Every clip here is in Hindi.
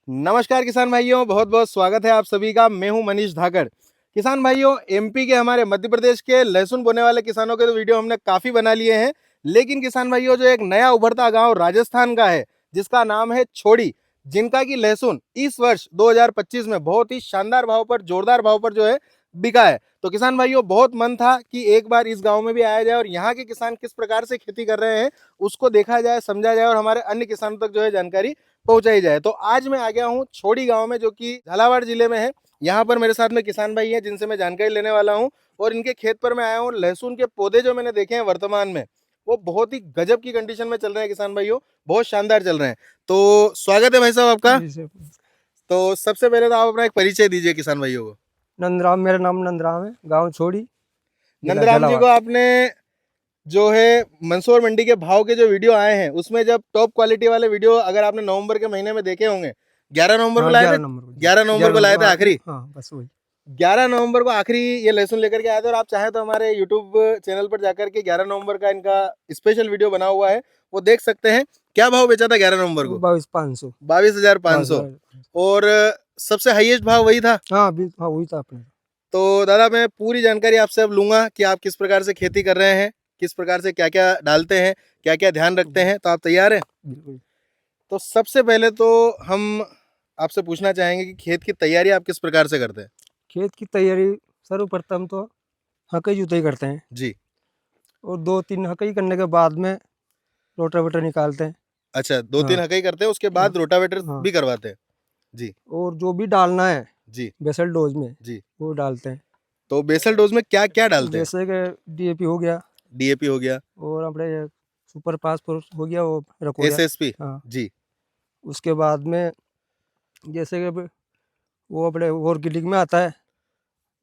नमस्कार किसान भाइयों, बहुत बहुत स्वागत है आप सभी का। मैं हूं मनीष धाकड़। किसान भाइयों, एमपी के हमारे मध्य प्रदेश के लहसुन बोने वाले किसानों के तो वीडियो हमने काफी बना लिए हैं, लेकिन किसान भाइयों जो एक नया उभरता गांव राजस्थान का है जिसका नाम है छोड़ी, जिनका की लहसुन इस वर्ष 2025 में बहुत ही शानदार भाव पर, जोरदार भाव पर जो है बिका है। तो किसान भाइयों, बहुत मन था कि एक बार इस गांव में भी आया जाए और यहाँ के किसान किस प्रकार से खेती कर रहे हैं उसको देखा जाए, समझा जाए और हमारे अन्य किसानों तक जो है जानकारी पहुंचाई जाए। तो आज मैं आ गया हूं छोड़ी गांव में, जो कि झालावाड़ जिले में है। यहाँ पर मेरे साथ में किसान भाई हैं जिनसे मैं जानकारी लेने वाला हूं, और इनके खेत पर मैं आया हूं। लहसुन के पौधे जो मैंने देखे हैं वर्तमान में, वो बहुत ही गजब की कंडीशन में चल रहे हैं किसान भाइयों, बहुत शानदार चल रहे हैं। तो स्वागत है भाई साहब आपका। जी सर। तो सबसे पहले तो आप अपना एक परिचय दीजिए किसान भाइयों को। नंदराम, मेरा नाम नंदराम है, गांव छोड़ी, जिला नंदराम जी झालावाड़। को आपने जो है मंदसौर मंडी के भाव के जो वीडियो आए हैं उसमें जब टॉप क्वालिटी वाले वीडियो अगर आपने नवंबर के महीने में देखे होंगे, 11 नवंबर को हाँ, लाए 11 थे। नंबर को। 11 नवंबर को लाए थे आखिरी। हाँ, बस वही। 11 नवंबर को आखिरी ये लहसुन लेकर के आए थे, और आप चाहें तो हमारे यूट्यूब चैनल पर जाकर के 11 नवंबर का इनका स्पेशल वीडियो बना हुआ है, वो देख सकते हैं। क्या भाव बेचा था 11 नवंबर वो को? 22,500। 22,500। और सबसे हाईएस्ट भाव वही था। हाँ, अभी हाँ वही था अपने। तो दादा, मैं पूरी जानकारी आपसे अब लूंगा कि आप किस प्रकार से खेती कर रहे हैं, किस प्रकार से क्या क्या डालते हैं, क्या क्या ध्यान रखते हैं। तो आप तैयार हैं? बिल्कुल। तो सबसे पहले तो हम आपसे पूछना चाहेंगे कि खेत की तैयारी आप किस प्रकार से करते हैं? खेत की तैयारी सर्वप्रथम तो हकई जुताई करते हैं, जी। और 2-3 हकई करने के बाद में रोटावेटर निकालते हैं। अच्छा, 2-3 हाँ, हकई करते हैं, उसके हाँ, बाद रोटावेटर हाँ। भी करवाते हैं। जी। और जो भी डालना है जी। बेसल डोज में, जी। वो डालते हैं। तो बेसल डोज में क्या क्या डालते हैं? जैसे कि डीएपी हो गया, डीएपी हो गया। और अपने सुपर फास्फोरस हो गया, वो रखोया। एसएसपी। हाँ। जी। उसके बाद में जैसे कि वो अपने ऑर्गेनिक में आता है,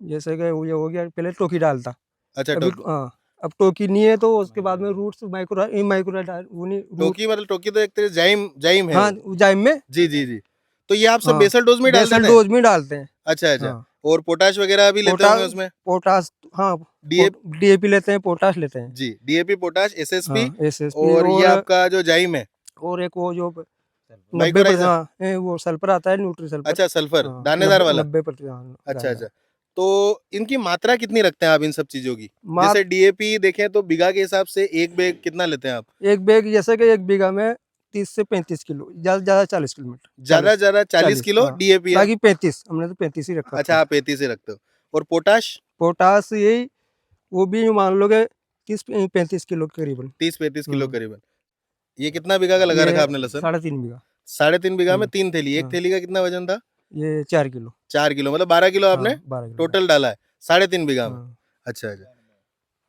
जैसे कि वो ये हो गया, पहले टोकी डालता। अच्छा, अभी हाँ, अब टोकी नहीं है तो उसके बाद में रूट्स माइक्रो माइक्रो डाल वो नहीं रूट। टोकी मतलब टोकी तो एक तरह जाइम जाइम है हाँ, वो। जाइम में। जी जी जी। तो ये आप सब हाँ, बेसल डोज में डाल बेसल देते हैं? डोज में डालते हैं। अच्छा अच्छा। हाँ, और पोटाश वगैरह भी लेते होंगे पोटास उसमें? पोटास हाँ, डीए डीएपी लेते हैं, पोटाश लेते हैं। जी, डीएपी, पोटाश, एसएसपी। हाँ, एसएसपी, और ये आपका जो जाइम है, और एक वो जो 90%, माइक्रोराइजर। हाँ वो सल्फर आता है, न्यूट्री सल्फर। अच्छा, सल्फर हाँ, दानेदार वाला। 90%। हाँ, अच्छा दानेदार। अच्छा। तो इनकी मात्रा कितनी रखते हैं आप इन सब चीजों की? मात जैसे डीएपी देखें तो बीघा के हिसाब से एक बैग कितना लेते हैं आप? एक बैग, जैसे कि एक बीघा में 30 से 35 किलो, ज्यादा ज्यादा 40 किलोमीटर, ज्यादा 40, ज्यादा 40 40। किलो हाँ, डीएपी है। बाकी 35, हमने तो 35 ही रखा अच्छा, था। आप 35 से रखते हो। और पोटाश? पोटास यही, वो भी मान लो कि 30-35 किलो के करीबन। 30-35 किलो हम्म, करीबन। ये कितना बीघा का लगा ये रखा आपने लहसुन? 3.5 बीघा। 3.5 बीघा में 3 थैली, एक हाँ, थैली का कितना वजन था? ये 4 किलो। 4 किलो, मतलब 12 किलो हाँ, आपने 12 किलो टोटल डाला है 3.5 बीघा में। हाँ, अच्छा अच्छा, हाँ।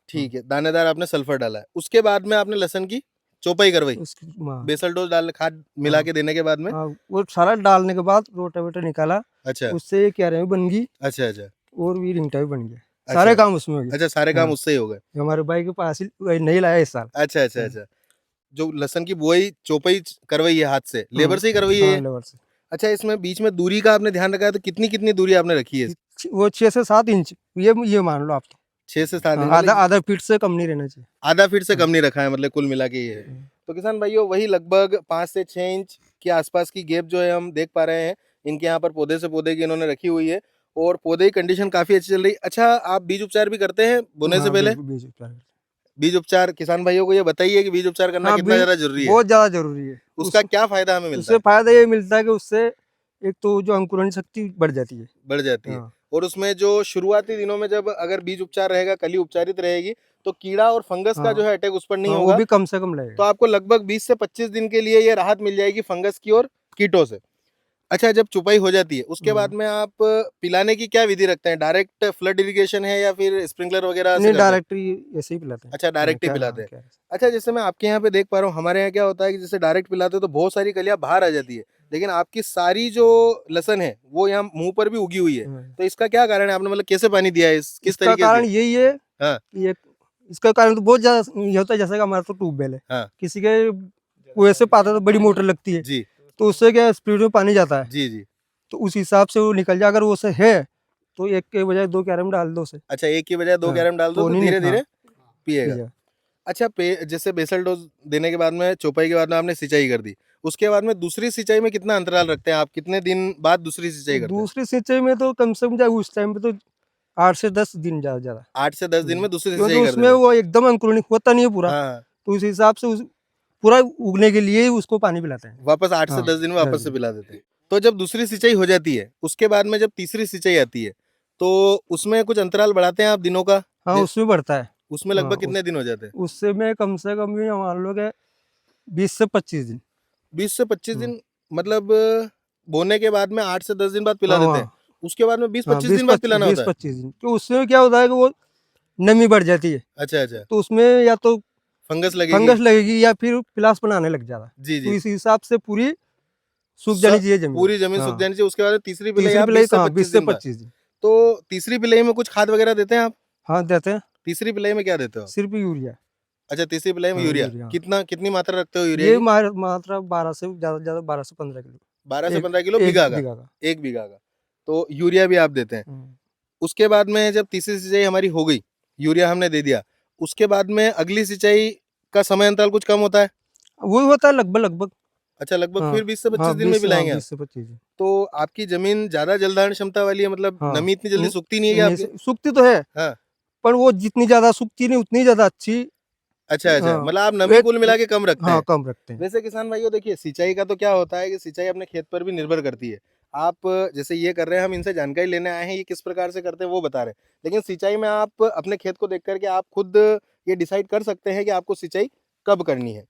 ठीक है। दानेदार आपने सल्फर डाला है, उसके बाद में आपने लहसुन की चौपाई करवाई, उसकी हाँ, बेसल डोज डाल खाद मिला हाँ, के देने के बाद में। हाँ, वो सारा डालने के बाद रोटावेटर निकाला, अच्छा उससे क्यारे भी बन गई, अच्छा अच्छा और भी रिंगटा भी बन गया। अच्छा सारे काम उसमें हो गए। अच्छा। सारे काम हाँ, उससे ही हो गए। हमारे भाई के पास ही वही नहीं लाया इस साल। अच्छा अच्छा हाँ, अच्छा। जो लहसुन की बुआई चौपाई करवाई है हाथ से, लेबर से ही करवाई है हाँ, ये? लेबर से। अच्छा, इसमें बीच में दूरी का आपने ध्यान रखा है, तो कितनी कितनी दूरी आपने रखी है? वो 6 से 7 इंच, ये मान लो आप तो। 6 से 7 इंच, हाँ, आधा मतलब आधा फीट से कम नहीं रहना चाहिए। आधा फीट से हाँ, कम नहीं रखा है, मतलब कुल मिला के ये है। हाँ। तो किसान भाइयों, वही लगभग 5 से 6 इंच के आसपास की गैप जो है हम देख पा रहे हैं इनके यहाँ पर, पौधे से पौधे की इन्होंने रखी हुई है। और पौधे की कंडीशन काफी अच्छी चल रही है। अच्छा, आप बीज उपचार भी करते हैं बोने से हाँ, पहले? बिल्कुल बीज उपचार करते बीज उपचार किसान भाइयों को ये बताइए कि बीज उपचार करना हैं। हाँ, कितना ज्यादा जरूरी है, बहुत ज्यादा जरूरी है। उसका क्या फायदा हमें मिलता उससे है? फायदा ये मिलता है कि उससे एक तो जो अंकुरण शक्ति बढ़ जाती है। बढ़ जाती है। हाँ, और उसमें जो शुरुआती दिनों में जब अगर बीज उपचार रहेगा, कली उपचारित रहेगी, तो कीड़ा और फंगस का हाँ, जो है अटैक उस पर नहीं हाँ, वो होगा। भी कम से कम तो लगेगा। आपको लगभग 20 से 25 दिन के लिए ये राहत मिल जाएगी फंगस की और कीटों से। अच्छा, जब चुपाई हो जाती है उसके बाद में आप पिलाने की क्या विधि रखते हैं? डायरेक्ट फ्लड इरिगेशन है या फिर स्प्रिंकलर वगैरह से नहीं, करते हैं? डायरेक्ट ऐसे ही पिलाते हैं। अच्छा, हाँ, डायरेक्ट ही क्या, पिलाते हाँ, हैं। क्या है। अच्छा, जैसे मैं आपके यहाँ पे देख पा रहा हूँ, हमारे यहाँ क्या होता है कि जैसे डायरेक्ट पिलाते हैं तो बहुत सारी कलियां बाहर आ जाती है, लेकिन आपकी सारी जो लसन है वो यहाँ मुंह पर भी उगी हुई है। हाँ। तो इसका क्या कारण है? आपने मतलब कैसे पानी दिया है, इस किस इसका तरीके से कारण दिया? यही है हाँ कि इसका कारण तो बहुत ज्यादा ये होता है। जैसे कि हमारा तो ट्यूबवेल है, हाँ। किसी के कुएं से पाता तो बड़ी मोटर लगती है, जी तो उससे क्या स्पीड में पानी जाता है, जी जी। तो उस हिसाब से वो निकल जाए। अगर वो से है तो एक के बजाय 2 कैरम डाल दो उसे। अच्छा, एक की बजाय 2 कैरम डाल दो तो तो नहीं धीरे हाँ, धीरे पिएगा। पिएगा। अच्छा, जैसे बेसल डोज देने के बाद में, चौपाई के बाद में आपने सिंचाई कर दी, उसके बाद में दूसरी सिंचाई में कितना अंतराल रखते हैं आप, कितने दिन बाद दूसरी सिंचाई करते हैं? दूसरी सिंचाई में तो कम से कम जाए उस टाइम पे तो 8 से 10 दिन ज्यादा ज्यादा 8 से 10 दिन में दूसरी क्योंकि सिंचाई कर उसमें देते हैं। वो एकदम अंकुरण होता नहीं है पूरा, हाँ, तो उस हिसाब से उस पूरा उगने के लिए ही उसको पानी पिलाते हैं। वापस 8 से हाँ, 10 दिन में वापस 10 से दिन। पिला देते हैं। तो जब दूसरी सिंचाई हो जाती है, उसके बाद में जब तीसरी सिंचाई आती है, तो उसमें कुछ अंतराल बढ़ाते हैं आप दिनों का? हाँ, जे उसमें बढ़ता है। उसमें हाँ, लगभग कितने दिन हो जाते हैं? उससे में कम से कम ये मान लो कि 20 से 25 दिन। 20 से 25 हम्म। दिन मतलब बोने के बाद में 8 से 10 दिन बाद पिला हाँ देते हैं। हाँ उसके बाद में हाँ 20-25 दिन बाद पिलाना होता है? 20-25 दिन, तो उसमें क्या होता है कि वो नमी बढ़ जाती है, अच्छा, अच्छा। तो उसमें या तो फंगस लगेगी? फंगस लगेगी या फिर पिलास बनाने लग जाता, जी, तो जी। इस हिसाब से पूरी सूख स जानी चाहिए जमीन। पूरी ज़मीन सूख हाँ, जानी चाहिए, उसके बाद में तीसरी पिलाई तीसरी आप पिलाई 20 से हाँ 25 20 से दिन बाद। 25 दिन। तो तीसरी पिलाई में कुछ खाद वगैरह देते हैं आप? हाँ देते हैं, तीसरी पिलाई में क्या देते हो आप? सिर्फ यूरिया। अच्छा, तीसरी पिलाई में हाँ यूरिया। यूरिया, हाँ। कितनी मात्रा रखते हो यूरिया ये की? मात्रा 12 से ज्यादा 12 से 15 किलो 12 से एक 15 किलो एक बीघा का? बीघा का। 1 बीघा का। तो यूरिया भी आप देते हैं। हम्म। उसके बाद में जब तीसरी सिंचाई हमारी हो गई, यूरिया हमने दे दिया, उसके बाद में अगली सिंचाई का समय अंतराल कुछ कम होता है? वही होता है लगभग लगभग। अच्छा, लगभग हाँ फिर 20 से 25 हाँ दिन में हाँ पिलाएँगे आप। 20 से 25 दिन। तो आपकी ज़मीन ज़्यादा जलधारण क्षमता वाली है, मतलब हाँ नमी इतनी जल्दी सूखती नहीं है क्या नहीं आपकी? सूखती तो है, हाँ। पर वो जितनी ज्यादा सूखती नहीं उतनी ज्यादा अच्छी। अच्छा, अच्छा। हाँ मतलब आप नमी कुल मिला के कम रखते हाँ हैं। कम रखते हैं। वैसे किसान भाइयों देखिए, सिंचाई का तो क्या होता है कि सिंचाई अपने खेत पर भी निर्भर करती है। आप जैसे ये कर रहे हैं, हम इनसे जानकारी लेने आए हैं, ये किस प्रकार से करते हैं वो बता रहे हैं। लेकिन सिंचाई में आप अपने खेत को देख कर के आप खुद ये डिसाइड कर सकते हैं कि आपको सिंचाई कब करनी है।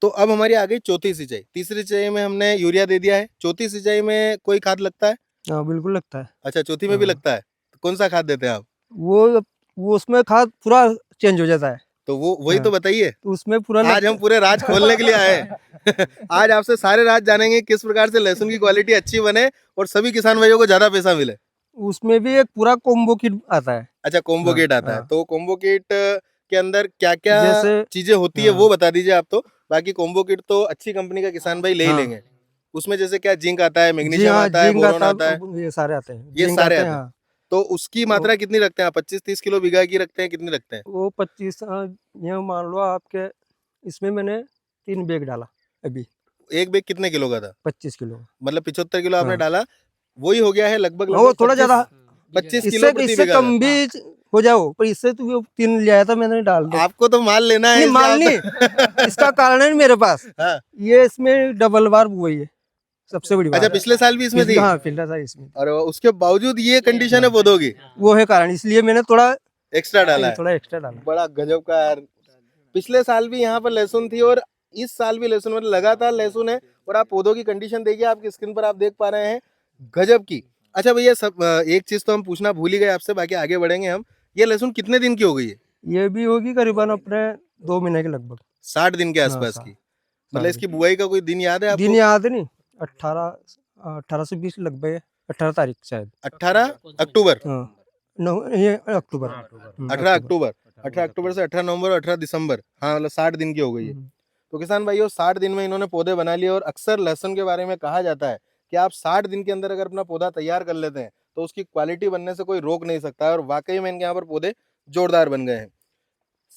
तो अब हमारी आ गई चौथी सिंचाई। तीसरी सिंचाई में हमने यूरिया दे दिया है, चौथी सिंचाई में कोई खाद लगता है? हाँ बिल्कुल लगता है। अच्छा, चौथी में भी हाँ लगता है। तो कौन-सा खाद देते हैं आप? वो उसमें खाद पूरा चेंज हो जाता है। तो वो वही हाँ तो बताइए। तो उसमें पूरा आज हम पूरे राज खोलने के लिए आए हैं। आज आपसे सारे राज जानेंगे किस प्रकार से लहसुन की क्वालिटी अच्छी बने और सभी किसान भाइयों को ज्यादा पैसा मिले। उसमें भी एक पूरा कोम्बो किट आता है। अच्छा, कॉम्बो हाँ किट आता है, हाँ तो कॉम्बो किट के अंदर क्या क्या जैसे चीजें होती है हाँ वो बता दीजिए आप। तो बाकी कॉम्बो किट तो अच्छी कंपनी का किसान भाई ले ही हाँ लेंगे। उसमें जैसे क्या जिंक आता है, जी मैग्नीशियम हाँ आता है, जिंक बोरोन आता आता है, है, ये सारे आते हैं, ये जिंक सारे आते हैं आते हैं। हाँ। तो उसकी वो मात्रा कितनी रखते हैं आप? 25-30 किलो बीघा की रखते हैं, कितनी रखते हैं? वो 25 ये मान लो आपके, इसमें मैंने 3 बैग डाला अभी, एक बैग कितने किलो का था? 25 किलो। मतलब 75 किलो आपने हाँ डाला, वही हो गया है लगभग हाँ, वो लगभग थोड़ा 25 ज्यादा 25 किलो इससे प्रति इससे बीघा का। कम भी हो जाओ, पर इससे तो वो 3 ले आया था मैंने डाल दो। आपको तो माल लेना है नहीं इसलिए माल आप नहीं, इसका कारण है मेरे पास, हाँ। ये इसमें डबल बार हुई है, सबसे बड़ी अच्छा, बात। पिछले साल भी इसमें थी? हाँ फिल्टर था इसमें, और उसके बावजूद ये कंडीशन है पौधों की, वो है कारण, इसलिए मैंने थोड़ा एक्स्ट्रा डाला है। थोड़ा एक्स्ट्रा डाला। बड़ा गजब का यार। पिछले साल भी यहाँ पर लहसुन थी और इस साल भी लहसुन, मतलब लगातार लहसुन है। और आप पौधों की कंडीशन देखिए, आपकी स्क्रीन पर आप देख पा रहे हैं, गजब की। अच्छा भैया, सब एक चीज तो हम पूछना भूल ही गए आपसे, बाकी आगे बढ़ेंगे हम। ये लहसुन कितने दिन की हो गई है? ये भी होगी करीबन अपने 2 महीने के लगभग। 60 दिन के हाँ आसपास की। मतलब इसकी बुआई का कोई दिन याद है दिन आपको? याद नहीं, 18 से 20 लगभग है, 18 तारीख शायद। 18 अक्टूबर। हाँ ये अक्टूबर। 18 अक्टूबर। 18 अक्टूबर से 18 नवंबर और 18 दिसंबर, हाँ मतलब 60 दिन की हो गई है। तो किसान भाइयों, 60 दिन में इन्होंने पौधे बना लिए। और अक्सर लहसुन के बारे में कहा जाता है कि आप 60 दिन के अंदर अगर अपना पौधा तैयार कर लेते हैं तो उसकी क्वालिटी बनने से कोई रोक नहीं सकता है। और वाकई में इनके यहाँ पर पौधे जोरदार बन गए हैं।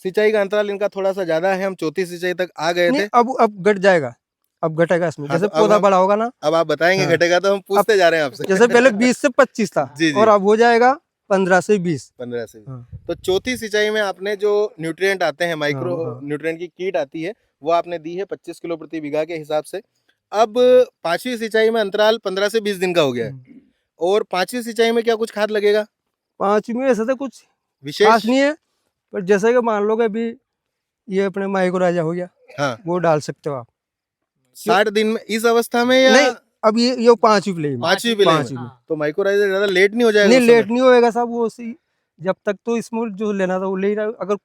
सिंचाई का अंतराल इनका थोड़ा सा ज्यादा है, हम चौथी सिंचाई तक आ गए नहीं थे। अब घट जाएगा, अब घटेगा इसमें, हाँ, जैसे तो अब पौधा हम बड़ा होगा ना। अब आप बताएंगे हाँ, घटेगा, तो हम पूछते जा रहे हैं आपसे। जैसे पहले 20 से 25 था जी जी, और अब हो जाएगा 15 से 20। 15 से। हाँ तो चौथी सिंचाई में आपने जो न्यूट्रिएंट आते हैं, माइक्रो हाँ न्यूट्रिएंट की कीट आती है, वो आपने दी है 25 किलो प्रति बीघा के हिसाब से। अब पांचवी सिंचाई में अंतराल 15 से 20 दिन का हो गया है। और पांचवी सिंचाई में क्या कुछ खाद लगेगा 5 में ऐसा तो कुछ विशेष? खास नहीं है, पर जैसे कि मान लो कि अभी ये अपने माइक्रो राजा हो गया, हाँ, वो डाल सकते हो आप। 60 दिन में इस अवस्था में या नहीं अब ये 5वीं प्ले में, पांचवी पिले में? 5वीं में। तो माइक्रोराइजर ज्यादा लेट नहीं हो जाएगा नहीं उस लेट समय? नहीं होएगा साहब, वो उसी जब तक तो इसमें जो लेना था वो ले ही रहा, अगर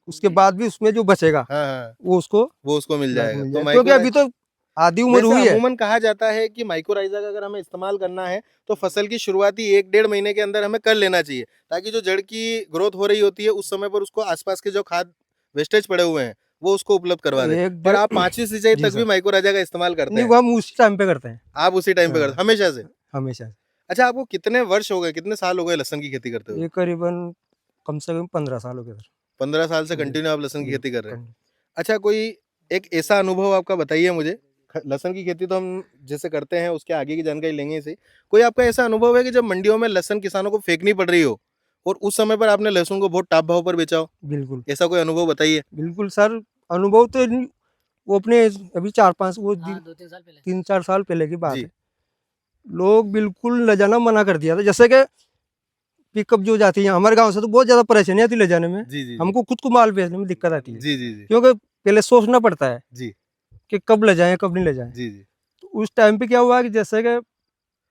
उसके बाद भी उसमें जो बचेगा हाँ हाँ, वो उसको वो उसको मिल जाएगा। मिल तो जाएगा, क्योंकि अभी तो आधी उम्र वैसे हुई है। अमूमन कहा जाता है कि माइक्रोराइजा का अगर हमें इस्तेमाल करना है तो फसल की शुरुआती 1-1.5 महीने के अंदर हमें कर लेना चाहिए, ताकि जो जड़ की ग्रोथ हो रही होती है उस समय पर उसको आसपास के जो खाद वेस्टेज पड़े हुए हैं वो उसको उपलब्ध करवा दे। एक पर डेढ़ आप पांचवी सिंचाई जी तक भी सर, माइक्रोराइजा का इस्तेमाल करते नहीं हैं? वो हम उस टाइम पे करते हैं। आप उसी टाइम पे हाँ, करते हमेशा से? हमेशा। अच्छा, आपको कितने वर्ष हो गए, कितने साल हो गए लहसुन की खेती करते हुए? ये करीबन कम से कम 15 साल हो गए सर। 15 साल से जी कंटिन्यू आप लहसुन की जी खेती कर रहे हैं। कंटिन्यू। अच्छा, कोई एक ऐसा अनुभव आपका बताइए मुझे, लहसुन की खेती तो हम जैसे करते हैं उसके आगे की जानकारी लेंगे इसे। कोई आपका ऐसा अनुभव है कि जब मंडियों में लहसुन किसानों को फेंकनी पड़ रही हो और उस समय पर आपने लहसुन को बहुत टॉप भाव पर बेचा हो? बिल्कुल, ऐसा कोई अनुभव बताइए। बिल्कुल सर, अनुभव तो वो अपने अभी 4-5 वो हाँ, 2-3 साल पहले। 3-4 साल पहले की बात जी। है। लोग बिल्कुल ले जाना मना कर दिया था। जैसे कि पिकअप जो जाती है हमारे गाँव से तो बहुत ज़्यादा परेशानी आती है ले जाने में। जी, जी, जी। हमको खुद को माल बेचने में दिक्कत आती है। जी, जी, जी। क्योंकि पहले सोचना पड़ता है जी, कि कब ले जाएँ, कब नहीं ले जाएँ। जी, जी। तो उस टाइम पे क्या हुआ कि जैसे कि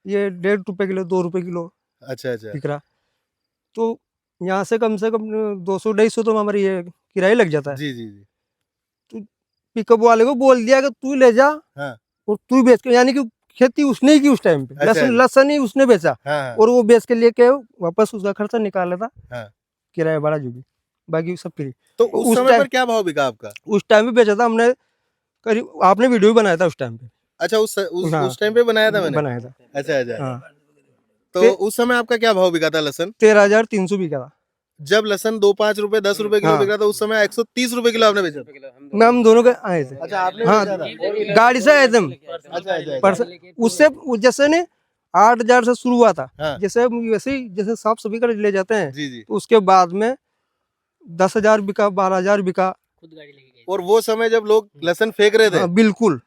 ये ₹1.5 किलो, ₹2 किलो अच्छा, अच्छा। बिक रहा। तो यहाँ से कम 200-250 तो हमारी ये किराया लग जाता है। जी, जी, जी। तो पिकअप वाले को बोल दिया कि तू ले जा हाँ। और तू ही बेच के, यानी कि खेती उसने ही की उस टाइम पे। अच्छा, लहसुन अच्छा। लहसुन ही उसने बेचा हाँ, हाँ। और वो बेच के लेके वापस उसका खर्चा निकाला था, हाँ। किराया भाड़ा जो भी, बाकी सब फ्री। तो तो उस समय पर क्या भाव बिका आपका? उस टाइम पे बेचा था हमने, करीब आपने वीडियो भी बनाया था उस टाइम पे। अच्छा हाँ, उस टाइम पे बनाया था मैंने? बनाया था। अच्छा, अच्छा। हाँ, तो उस समय आपका क्या भाव बिका था लहसुन? 13,300 बिका था। जब लहसुन 2-5 रुपए 10 रुपए किलो हाँ, बिक रहा था उस समय 130 रुपए किलो आपने बेचा था? मैं हम दोनों के आए थे। अच्छा, आपने हाँ, बेचा था? गाड़ी से आए थे हम। अच्छा, अच्छा, अच्छा। पर उससे जैसे ने 8,000 से शुरू हुआ था। हाँ। जैसे वैसे ही जैसे साफ सभी का ले जाते हैं, जी, जी। तो उसके बाद में 10,000 बिका, 12,000 बिका। खुद गाड़ी लेके गए। और वो समय जब लोग लहसुन फेंक रहे थे, हाँ, बिल्कुल।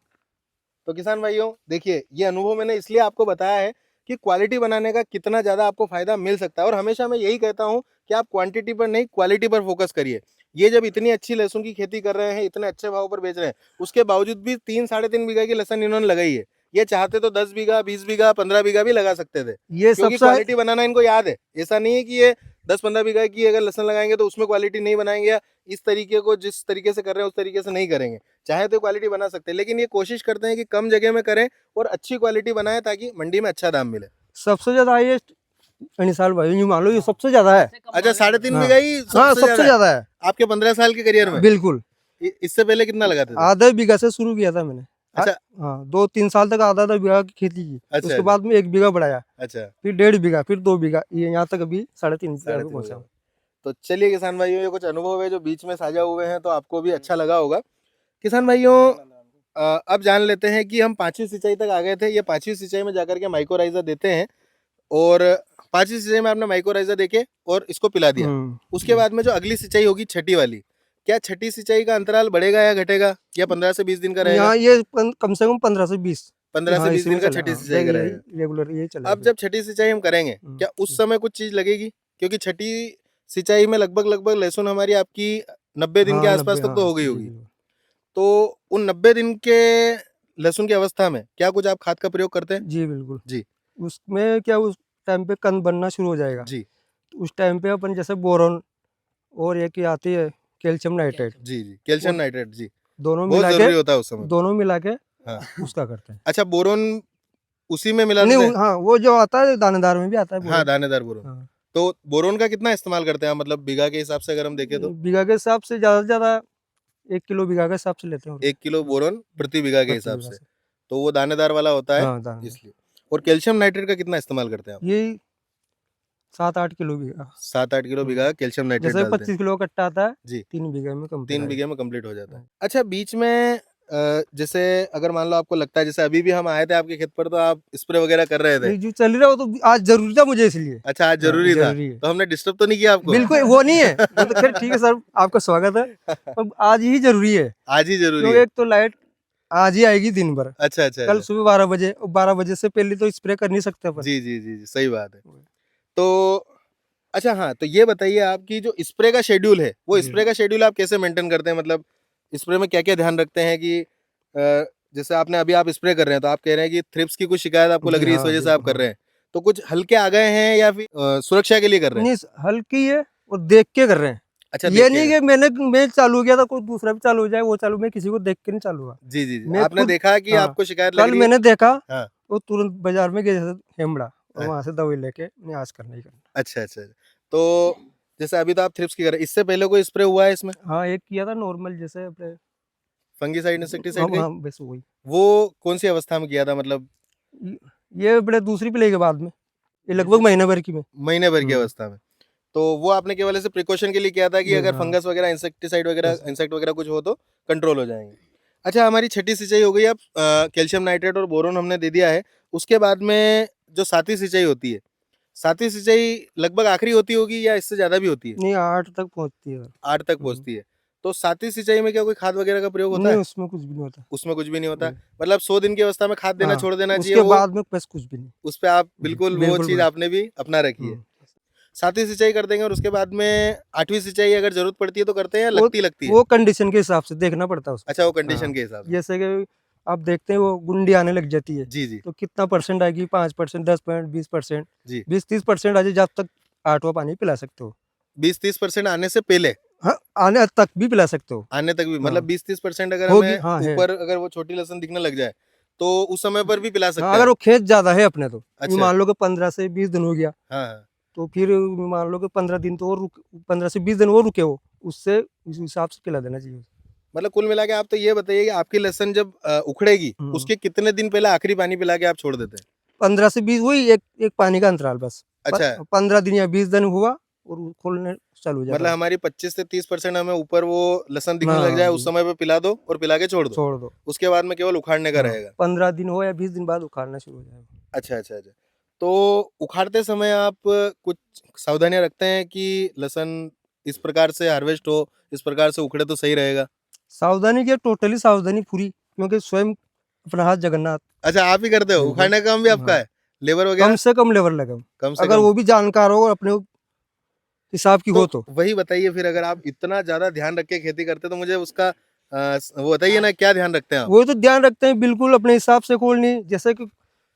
तो किसान भाइयों देखिए ये अनुभव मैंने इसलिए आपको बताया है कि क्वालिटी बनाने का कितना ज्यादा आपको फायदा मिल सकता है। और हमेशा मैं यही कहता हूं कि आप क्वांटिटी पर नहीं क्वालिटी पर फोकस करिए। ये जब इतनी अच्छी लहसुन की खेती कर रहे हैं, इतने अच्छे भाव पर बेच रहे हैं, उसके बावजूद भी 3-3.5 बीघा की लहसुन इन्होंने लगाई है। ये चाहते तो 10 बीघा, 20 बीघा, 15 बीघा भी लगा सकते थे, ये क्योंकि सबसे क्वालिटी बनाना इनको याद है। ऐसा नहीं है कि ये 10-15 बीघा की अगर लहसुन लगाएंगे तो उसमें क्वालिटी नहीं बनाएंगे, या इस तरीके को जिस तरीके से कर रहे हैं उस तरीके से नहीं करेंगे। चाहे तो क्वालिटी बना सकते हैं, लेकिन ये कोशिश करते हैं कि कम जगह में करें और अच्छी क्वालिटी बनाएं ताकि मंडी में अच्छा दाम मिले। सबसे ज्यादा हाईएस्ट अनिसाल भाई, यूं मान लो ये सबसे ज्यादा है। अच्छा, 3.5 हाँ। बीघा ही हाँ, सबसे सबसे ज्यादा है ज्यादा है। आपके 15 साल के करियर में? बिल्कुल। इससे पहले कितना लगाते थे? आधा बीघा से शुरू किया था मैंने। अच्छा। हाँ, 2-3 साल तक आधा आधा बीघा की खेती की। अच्छा, उसके अच्छा। बाद में 1 बीघा बढ़ाया, अच्छा, फिर 1.5 बीघा, फिर 2 बीघा, ये यहाँ तक अभी 3.5 बीघा पे 3.5 पहुंचा। बीघा। तो चलिए किसान भाइयों, ये कुछ अनुभव है जो बीच में साझा हुए हैं, तो आपको भी अच्छा लगा होगा। किसान भाइयों अब जान लेते हैं कि हम 5वीं सिंचाई तक आ गए थे। ये 5वीं सिंचाई में जाकर के माइक्रोराइजा देते हैं, और 5वीं सिंचाई में आपने माइक्रोराइजा देके और इसको पिला दिया। उसके बाद में जो अगली सिंचाई होगी छठी वाली, क्या छठी सिंचाई का अंतराल बढ़ेगा या घटेगा, या 15 से 20 दिन का रहेगा? यहाँ ये कम से कम 15 से 20। 15 से 20 इसी दिन में का चला, छठी हाँ, सिंचाई का रहेगा। रेगुलर ये चला। अब जब छठी सिंचाई हम करेंगे, क्या उस समय कुछ चीज लगेगी? क्योंकि छठी सिंचाई में लगभग लहसुन हमारी आपकी 90 दिन के हाँ, आसपास 90, तक तो हाँ, हो गई जी, होगी। जी। तो उन 90 दिन के लहसुन की अवस्था में क्या कुछ आप खाद का प्रयोग करते हैं? जी, बिल्कुल। जी, उसमें क्या उस टाइम पे कंद बनना शुरू हो जाएगा। जी, उस टाइम पे अपन जैसे बोरोन और एक ये आती है कैल्शियम नाइट्रेट, जी, जी, कैल्शियम नाइट्रेट, जी, दोनों बहुत मिला के, जरूरी होता है उस समय। दोनों मिला के हाँ। उसका करते हैं। अच्छा, बोरोन उसी में मिला नहीं, देते हैं? हाँ, वो जो आता है दानेदार में भी आता है हाँ, बोरोन। दानेदार बोरोन। हाँ। तो बोरोन का कितना इस्तेमाल करते हैं आप, मतलब बीघा के हिसाब से अगर हम देखें तो? बीघा के हिसाब से ज्यादा से ज्यादा 1 किलो बीघा के हिसाब से लेते हैं। 1 किलो बोरोन प्रति बीघा के प्रति हिसाब बीघा से। से। तो वो दानेदार वाला होता है, हाँ, दानेदार। इसलिए। और कैल्शियम नाइट्रेट का कितना इस्तेमाल करते हैं आप? यही 7-8 किलो बीघा। 7-8 किलो बीघा कैल्शियम नाइट्रेट जैसे डालते हैं। 25 किलो का कट्टा आता है, जी, 3 बीघे में कंप्लीट 3 है। बीघे में कंप्लीट हो जाता है। अच्छा, बीच में जैसे अगर मान लो आपको लगता है, जैसे अभी भी हम आए थे आपके खेत पर तो आप स्प्रे वगैरह कर रहे थे। नहीं, जो चल रहा हो तो आज जरूरी था मुझे, इसलिए। अच्छा, आज हाँ, जरूरी था, जरूरी है। तो हमने डिस्टर्ब तो नहीं किया आपको? बिल्कुल वो नहीं है, वो तो खैर ठीक है सर, आपका स्वागत है। पर आज ही जरूरी है, आज ही जरूरी क्योंकि है। एक तो लाइट आज ही आएगी दिन भर। अच्छा, अच्छा, कल अच्छा। सुबह 12 बजे, और 12 बजे से पहले तो स्प्रे कर नहीं सकते अपन। जी, जी, जी, जी, सही बात है। तो अच्छा, हाँ, तो ये बताइए आपकी जो स्प्रे का शेड्यूल है, वो जी। स्प्रे का शेड्यूल आप कैसे मेंटेन करते हैं? मतलब स्प्रे में क्या क्या ध्यान रखते हैं कि जैसे आपने अभी आप स्प्रे कर रहे हैं तो आप कह रहे हैं कि थ्रिप्स की कुछ शिकायत आपको लग जी, रही है, इस हाँ, वजह से आप बिल्कुल, कर रहे हैं, तो कुछ हल्के आ गए हैं या फिर सुरक्षा के लिए कर रहे हैं? नहीं, हल्की है और देख के कर रहे हैं। अच्छा, ये देख नहीं के। कि मैं चालू किया था कोई दूसरा भी चालू हो जाए, वो चालू, मैं किसी को देख के नहीं चालू हुआ। जी, जी, जी, मैं आपने खुद, देखा कि हाँ, आपको शिकायत लग कल रही है? मैंने देखा, हाँ। वो तुरंत बाजार में गया हेमड़ा, और हाँ। वहां से दवाई लेके नहीं, आज करना ही करना। अच्छा, अच्छा, तो जैसे अभी तो आप थ्रिप्स की कर रहे हैं, इससे पहले कोई स्प्रे हुआ है इसमें? हाँ, एक किया था नॉर्मल, जैसे अपने, फंगीसाइड इंसेक्टिसाइड का ही? हाँ, बस वही। वो कौन सी अवस्था में किया था, मतलब ये बड़े दूसरी प्ले के बाद में, ये लगभग महीने भर की में। महीने भर की हम्म। अवस्था में? तो वो आपने केवल ऐसे प्रिकॉशन के लिए किया था कि अगर हाँ, फंगस वगैरह, इंसेक्टिसाइड वगैरह, बस। इंसेक्ट वगैरह कुछ हो तो कंट्रोल हो जाएंगे। अच्छा, हमारी छठी सिंचाई हो गई। अब कैल्शियम नाइट्रेट और बोरोन हमने दे दिया है। उसके बाद में जो सातवीं सिंचाई होती है, सातवीं सिंचाई लगभग आखिरी होती होगी या इससे ज्यादा भी होती है? नहीं 8 तक पहुँचती है। 8 तक हम्म, पहुंचती है। तो सातवीं सिंचाई में क्या कोई खाद वगैरह का प्रयोग होता नहीं है? उसमें कुछ भी नहीं होता। उसमें कुछ भी नहीं होता। नहीं। मतलब 100 दिन की अवस्था में खाद देना हाँ, छोड़ देना चाहिए, उसके वो बाद में बस कुछ भी नहीं। उस पे आप बिल्कुल वो बिल्कुल चीज़ बस। आपने भी अपना रखी है। हम्म। सातवीं सिंचाई कर देंगे और उसके बाद में आठवीं सिंचाई अगर जरूरत पड़ती है तो करते हैं या वो लगती है? वो कंडीशन के हिसाब से देखना पड़ता है उसमें। अच्छा, वो कंडीशन हाँ, के हिसाब से। जैसे कि आप देखते हैं वो गुंडी आने लग जाती है, जी, जी, तो कितना परसेंट आएगी? 5%, 10%, 20%, जी। 20-30% आ जाए, जब तक 8वां पानी पिला सकते हो। 20-30% आने से पहले, हाँ, आने तक भी पिला सकते हो। आने तक भी मतलब हाँ, 20-30% अगर होगी, हमें हाँ है। ऊपर अगर वो छोटी लहसुन दिखने लग जाए, तो उस समय पर भी पिला हाँ, सकते हैं अगर आप? वो खेत ज़्यादा है अपने तो, ये अच्छा। मान लो कि 15 से 20 दिन हो गया, हाँ, हाँ। तो फिर मान लो कि 15 दिन तो और 15 से 20 दिन और रुके हो, उससे उस हिसाब से पिला देना चाहिए। मतलब कुल मिला के आप तो ये बताइए कि आपकी लहसुन जब उखड़ेगी, हम्म। उसके कितने दिन पहले आखिरी पानी पिला के आप छोड़ देते हैं? 15 से 20, वही एक एक पानी का अंतराल बस। अच्छा, 15 दिन या 20 दिन हुआ और वो खोलने चालू हो जाता मतलब है। हमारी 25 से 30% हमें ऊपर वो लहसुन दिखने लग हाँ जाए, उस जी, समय पे पिला दो और पिला के छोड़ दो। छोड़ दो। उसके बाद में केवल उखाड़ने का हाँ, रहेगा। 15 दिन हो या 20 दिन बाद उखाड़ना शुरू हो जाएगा। अच्छा, अच्छा, अच्छा। तो उखाड़ते समय आप कुछ सावधानियाँ रखते हैं कि लहसुन इस प्रकार से हार्वेस्ट हो, इस प्रकार से उखड़े तो सही रहेगा? सावधानी क्या, टोटली सावधानी पूरी, क्योंकि स्वयं अपना हाथ जगन्नाथ। अच्छा, आप ही करते हो? बिल्कुल। उखाड़ने का काम भी आपका हाँ, है? लेबर कम वगैरह? से कम लेबर लगे, कम से अगर कम। वो भी जानकार हो और अपने हिसाब की तो हो तो। वही बताइए फिर, अगर आप इतना ज़्यादा ध्यान रख के खेती करते हैं तो मुझे उसका वो बताइए ना, क्या ध्यान रखते हैं आप? वो तो ध्यान रखते हैं, बिल्कुल अपने हिसाब से खोलनी, जैसे कि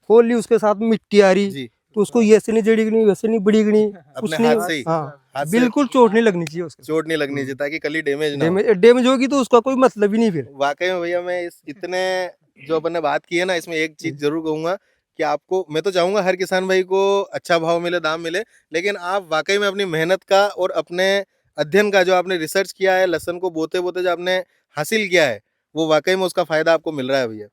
खोल ली उसके साथ में मिट्टी आ रही, जी, तो उसको ऐसे नहीं जड़ीगनी, वैसे नहीं बड़ीगनी, अपने कुछ नहीं। हाथ से ही, हाँ, हाथ से बिल्कुल चोट नहीं लगनी चाहिए उसके साथ। चोट नहीं लगनी चाहिए ताकि कली डैमेज ना हो। डैमेज डैमेज होगी तो उसका कोई मतलब ही नहीं फिर। वाकई में भैया, मैं इस इतने जो अपन ने बात की है ना, इसमें एक चीज जरूर कहूंगा कि आपको, मैं तो चाहूंगा हर किसान भाई को अच्छा भाव मिले, दाम मिले, लेकिन आप वाकई में अपनी मेहनत का और अपने अध्ययन का, जो आपने रिसर्च किया है, लहसन को बोते बोते जो आपने हासिल किया है, वो वाकई में उसका फायदा आपको मिल रहा है भैया।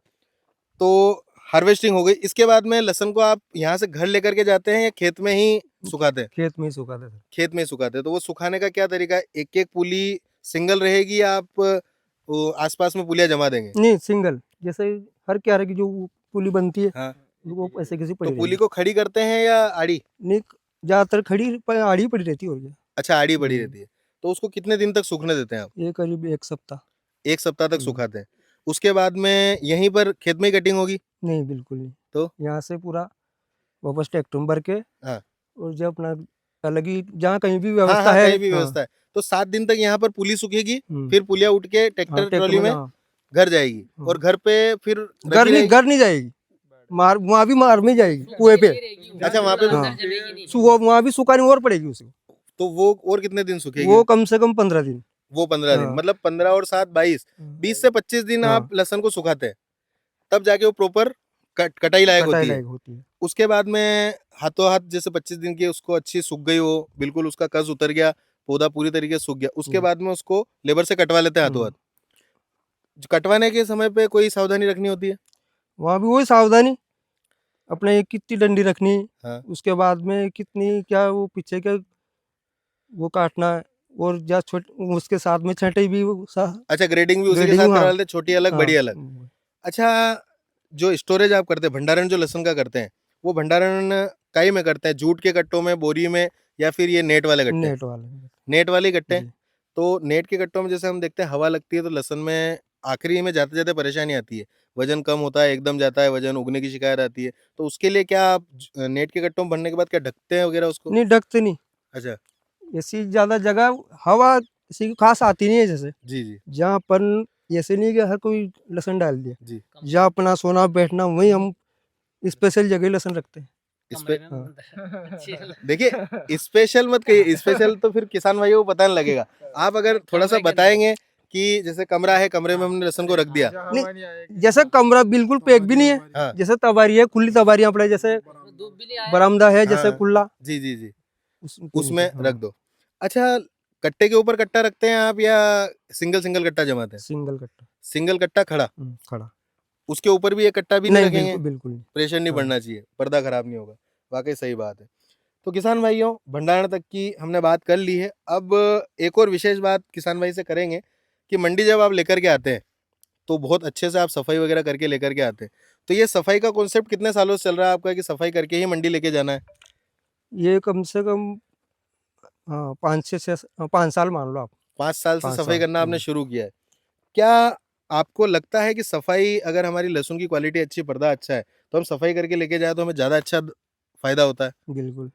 तो हार्वेस्टिंग हो गई, इसके बाद में लहसन को आप यहाँ से घर लेकर के जाते हैं या खेत में ही सुखाते हैं? खेत में ही सूखा देते। खेत में ही सुखाते हैं। तो वो सुखाने का क्या तरीका है? एक एक पुली सिंगल रहेगी या आप वो आसपास में पुलियां जमा देंगे? नहीं, सिंगल, जैसे हर क्यारे की जो पुली बनती है, हाँ। वो ऐसे किसी तो पड़ी पुली रहेगी। को खड़ी करते हैं या आड़ी? नहीं, ज्यादातर खड़ी आड़ी पड़ी रहती है, और क्या। अच्छा, आड़ी पड़ी हम्म, रहती है। तो उसको कितने दिन तक सूखने देते हैं आप? ये करीब 1 सप्ताह। 1 सप्ताह तक हम्म, सुखाते हैं। उसके बाद में यहीं पर खेत में ही कटिंग होगी? नहीं बिल्कुल नहीं, तो यहाँ से पूरा वापस ट्रैक्टर में भर के, हाँ, और जब अपना अलग ही जहाँ कहीं भी हाँ, व्यवस्था हाँ, है। कहीं भी हाँ। व्यवस्था है। तो 7 दिन तक यहाँ पर पुली सूखेगी, हम्म। फिर पुलिया उठ के हाँ, ट्रैक्टर ट्रैक्टर ट्रॉली में, में हाँ। घर जाएगी और हाँ। घर पे फिर रखी रहेगी? घर नहीं जाएगी, मार वहाँ भी मार में जाएगी कुएं पे। अच्छा, वहां पे हाँ, वहाँ भी सुखानी और पड़ेगी उसे। तो वो और कितने दिन सूखेगी? वो कम से कम 15 दिन। वो 15 दिन, हाँ। मतलब 15 और 7 22, हाँ। 20 से 25 दिन आप हाँ, लहसुन को सुखाते हैं, तब जाके वो प्रॉपर कटाई लायक कटाई होती है। लायक होती है। उसके बाद में हाथों हाथ जैसे 25 दिन की उसको अच्छी सूख गई हो, बिल्कुल उसका कस उतर गया, पौधा पूरी तरीके से सूख गया, उसके हम्म। बाद में उसको लेबर से कटवा लेते हैं हाथों हाथ। हम्म। कटवाने के समय पे कोई सावधानी रखनी होती है? वहाँ भी वही सावधानी, अपने कितनी डंडी रखनी, हाँ। उसके बाद में कितनी क्या वो पीछे के वो काटना है, और या छोट उसके साथ में छठे भी अच्छा, ग्रेडिंग भी उसी के साथ ग्रेडिंग। हाँ। करवा लेते हैं, छोटी अलग हाँ। बड़ी अलग। अच्छा, जो स्टोरेज आप करते हैं, भंडारण जो लहसुन का करते हैं, वो भंडारण काई में करते हैं? जूट के कट्टों में, बोरी में, या फिर ये नेट वाले कट्टे? नेट वाले। नेट वाले कट्टे। जी। तो नेट के कट्टों में जैसे हम देखते हैं हवा लगती है तो लहसुन में आखिरी में जाते जाते परेशानी आती है, वजन कम होता है, एकदम जाता है वजन, उगने की शिकायत आती है। तो उसके लिए क्या आप नेट के कट्टों में भरने के बाद क्या ढकते हैं वगैरह उसको? नहीं, ढकते नहीं, अच्छा। ऐसी ज्यादा जगह हवा किसी की खास आती नहीं है, जैसे जी, जी, जहाँ अपन, ऐसे नहीं कि हर कोई लहसुन डाल दिया, जी। जहाँ अपना सोना बैठना वहीं हम स्पेशल जगह लहसुन रखते हैं। इस पे हाँ। देखिए, स्पेशल मत कहिए, स्पेशल तो फिर किसान भाइयों को पता नहीं लगेगा। आप अगर थोड़ा सा बताएंगे कि जैसे कमरा है, कमरे में हमने लहसुन को रख दिया। नहीं, जैसे कमरा बिल्कुल पैक भी नहीं है, हाँ, जैसे तबारी है, खुली तबारियां पड़े, जैसे बरामदा है जैसे हाँ, खुला, जी, जी, जी, उसके नीचे। उसमें रख हाँ, दो। अच्छा, कट्टे के ऊपर कट्टा रखते हैं आप या सिंगल सिंगल कट्टा जमाते हैं? सिंगल कट्टा। सिंगल कट्टा खड़ा, खड़ा। उसके ऊपर भी एक कट्टा भी नहीं नहीं, रखेंगे? बिल्कुल बिल्कुल नहीं। प्रेशर नहीं हाँ। बढ़ना चाहिए, पर्दा खराब नहीं होगा। वाकई सही बात है। तो किसान भाइयों, भंडारण तक की हमने बात कर ली है। अब एक और विशेष बात किसान भाई से करेंगे कि मंडी जब आप लेकर के आते हैं तो बहुत अच्छे से आप सफाई वगैरह करके लेकर के आते हैं। तो ये सफाई का कॉन्सेप्ट कितने सालों से चल रहा है आपका कि सफाई करके ही मंडी लेके जाना है? ये कम से कम 5 साल मान लो आप। 5 साल से 5 सफाई साल। करना आपने शुरू किया है। क्या आपको लगता है कि सफाई अगर हमारी लहसुन की क्वालिटी अच्छी, पर्दा अच्छा है, तो हम सफाई करके लेके जाएँ तो हमें ज़्यादा अच्छा फ़ायदा होता है? बिल्कुल।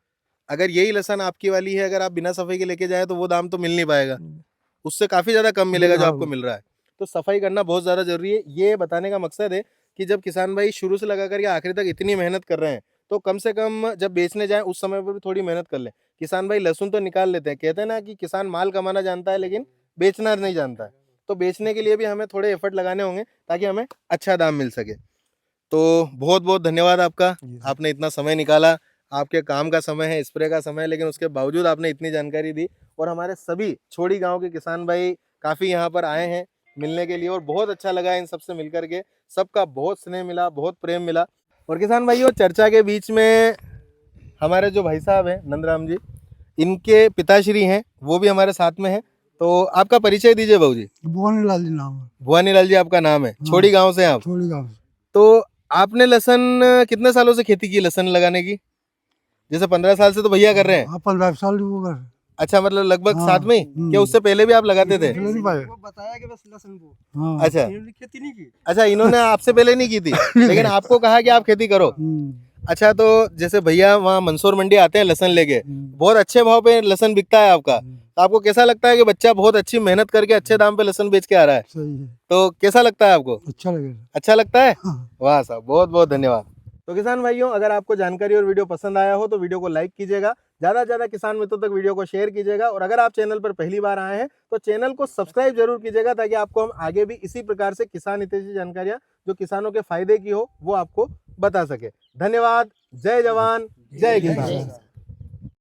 अगर यही लहसुन आपकी वाली है, अगर आप बिना सफाई के लेके जाएँ तो वो दाम तो मिल नहीं पाएगा। हम्म, उससे काफ़ी ज़्यादा कम मिलेगा जो हाँ, आपको मिल रहा है। तो सफाई करना बहुत ज़्यादा ज़रूरी है। ये बताने का मकसद है कि जब किसान भाई शुरू से लगा कर के आखिरी तक इतनी मेहनत कर रहे हैं, तो कम से कम जब बेचने जाएँ उस समय पर भी थोड़ी मेहनत कर लें। किसान भाई लहसुन तो निकाल लेते हैं, कहते हैं ना कि किसान माल कमाना जानता है लेकिन बेचना नहीं जानता है। तो बेचने के लिए भी हमें थोड़े एफर्ट लगाने होंगे ताकि हमें अच्छा दाम मिल सके। तो बहुत-बहुत धन्यवाद आपका। जी सर। आपने इतना समय निकाला, आपके काम का समय है, स्प्रे का समय है, लेकिन उसके बावजूद आपने इतनी जानकारी दी और हमारे सभी छोड़ी गाँव के किसान भाई काफ़ी यहाँ पर आए हैं मिलने के लिए और बहुत अच्छा लगा इन सबसे मिल कर के। सबका बहुत स्नेह मिला, बहुत प्रेम मिला। और किसान भाइयों, चर्चा के बीच में हमारे जो भाई साहब हैं, नंदराम जी, इनके पिताश्री हैं, वो भी हमारे साथ में हैं। तो आपका परिचय दीजिए बाबू जी। भुवनलाल जी नाम है। भुवानीलाल जी आपका नाम है, हाँ। छोड़ी गाँव से हैं आप। छोड़ी गाँव से। तो आपने लहसुन कितने सालों से खेती की लहसुन लगाने की? जैसे 15 साल से तो भैया कर रहे हैं। हाँ 15 साल हो गए। अच्छा, मतलब लगभग हाँ, साथ में ही? क्या उससे पहले भी आप लगाते थे? पहले नहीं पाए। वो बताया कि बस लहसुन को, हाँ। अच्छा, इन्होंने खेती नहीं की। अच्छा, इन्होंने आपसे पहले नहीं की थी, लेकिन आपको कहा कि आप खेती करो। अच्छा, तो जैसे भैया वहाँ मंसूर मंडी आते हैं लहसुन लेके, बहुत अच्छे भाव पे लहसुन बिकता है आपका, तो आपको कैसा लगता है कि बच्चा बहुत अच्छी मेहनत करके अच्छे दाम पे लहसुन बेच के आ रहा है? सही है, तो कैसा लगता है आपको? अच्छा लगेगा। अच्छा लगता है? हाँ। वाह साहब, बहुत बहुत धन्यवाद। तो किसान भाइयों, अगर आपको जानकारी और वीडियो पसंद आया हो तो वीडियो को लाइक कीजिएगा, ज़्यादा से ज़्यादा किसान मित्रों तक वीडियो को शेयर कीजिएगा और अगर आप चैनल पर पहली बार आए हैं तो चैनल को सब्सक्राइब जरूर कीजिएगा ताकि आपको हम आगे भी इसी प्रकार से किसान हितैषी जानकारियां जो किसानों के फायदे की हो वो आपको बता सके। धन्यवाद। जय जवान, जय किसान।